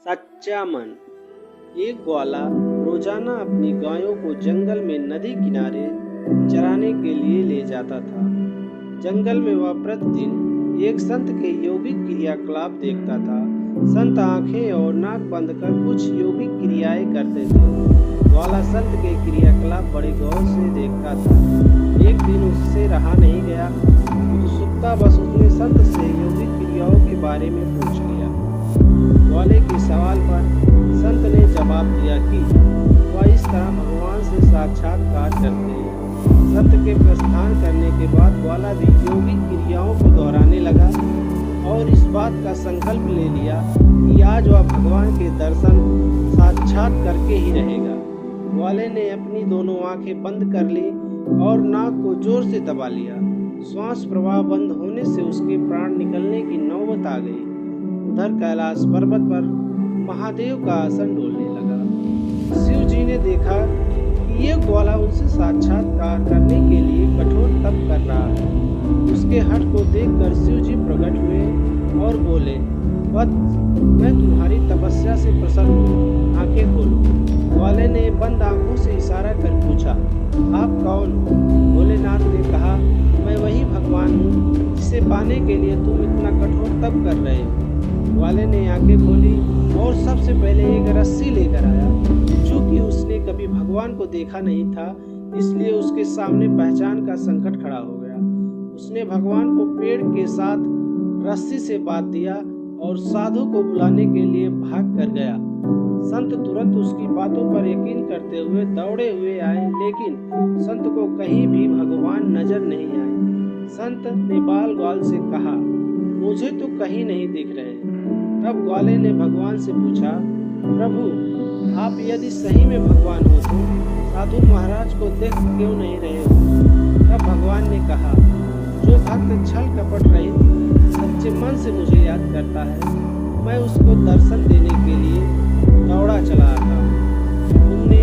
सच्चा मन। एक ग्वाला रोजाना अपनी गायों को जंगल में नदी किनारे चराने के लिए ले जाता था। जंगल में वह प्रतिदिन एक संत के यौगिक क्रियाकलाप देखता था। संत आंखें और नाक बंद कर कुछ यौगिक क्रियाएं करते थे। ग्वाला संत के क्रियाकलाप बड़े गौर से देखता था। एक दिन उससे रहा नहीं गया। उत्सुकतावश उसने संत से यौगिक क्रियाओं के बारे में पूछ लिया। ग्वाले के सवाल पर संत ने जवाब दिया कि वह इस तरह भगवान से साक्षात्कार करते हैं। संत के प्रस्थान करने के बाद ग्वाला भी यौगिक क्रियाओं को दोहराने लगा और इस बात का संकल्प ले लिया कि आज वह भगवान के दर्शन साक्षात करके ही रहेगा। ग्वाले ने अपनी दोनों आंखें बंद कर ली और नाक को जोर से दबा लिया। श्वास प्रवाह बंद होने से उसके प्राण निकलने की नौबत आ गई। उधर कैलाश पर्वत पर महादेव का आसन डोलने लगा। शिव जी ने देखा कि ये ग्वाला उनसे साक्षात्कार करने के लिए कठोर तप कर रहा है। उसके हठ को देखकर शिव जी प्रकट हुए और बोले, वत्स, मैं तुम्हारी तपस्या से प्रसन्न हूँ, आंखें खोलो। ग्वाले ने बंद आंखों से इशारा कर पूछा, आप कौन हो? भोलेनाथ ने कहा, मैं वही भगवान हूँ जिसे पाने के लिए तुम इतना कठोर तप कर रहे हो। ग्वाले ने आंखें खोली और सबसे पहले एक रस्सी लेकर आया। चूंकि उसने कभी भगवान को देखा नहीं था, इसलिए उसके सामने पहचान का संकट खड़ा हो गया। उसने भगवान को पेड़ के साथ रस्सी से बांध दिया और साधु को बुलाने के लिए भाग कर गया। संत तुरंत उसकी बातों पर यकीन करते हुए दौड़े हुए आए, लेकिन संत को कहीं भी भगवान नजर नहीं आए। संत ने बाल ग्वाल से कहा, मुझे तो कहीं नहीं दिख रहे। तब ग्वाले ने भगवान से पूछा, प्रभु, आप यदि सही में भगवान हो तो साधु महाराज को देख क्यों नहीं रहे हो? तब भगवान ने कहा, जो भक्त छल कपट रहित सच्चे मन से मुझे याद करता है, मैं उसको दर्शन देने के लिए दौड़ा चला आता हूँ। तुमने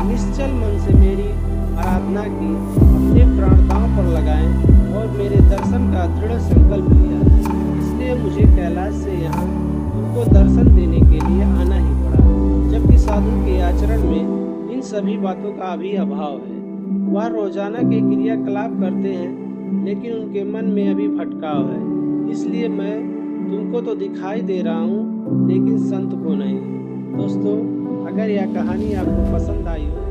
निश्चल मन से मेरी आराधना की, अपने प्राण दांव पर लगाए और मेरे दर्शन का दृढ़ संकल्प लिया। इसलिए मुझे कैलाश से यहाँ तुमको दर्शन देने के लिए आना ही पड़ा। जबकि साधु के आचरण में इन सभी बातों का भी अभाव है। वह रोजाना के क्रियाकलाप करते हैं, लेकिन उनके मन में अभी भटकाव है। इसलिए मैं तुमको तो दिखाई दे रहा हूँ, लेकिन संत को नहीं। दोस्तों, अगर यह कहानी आपको पसंद आई हो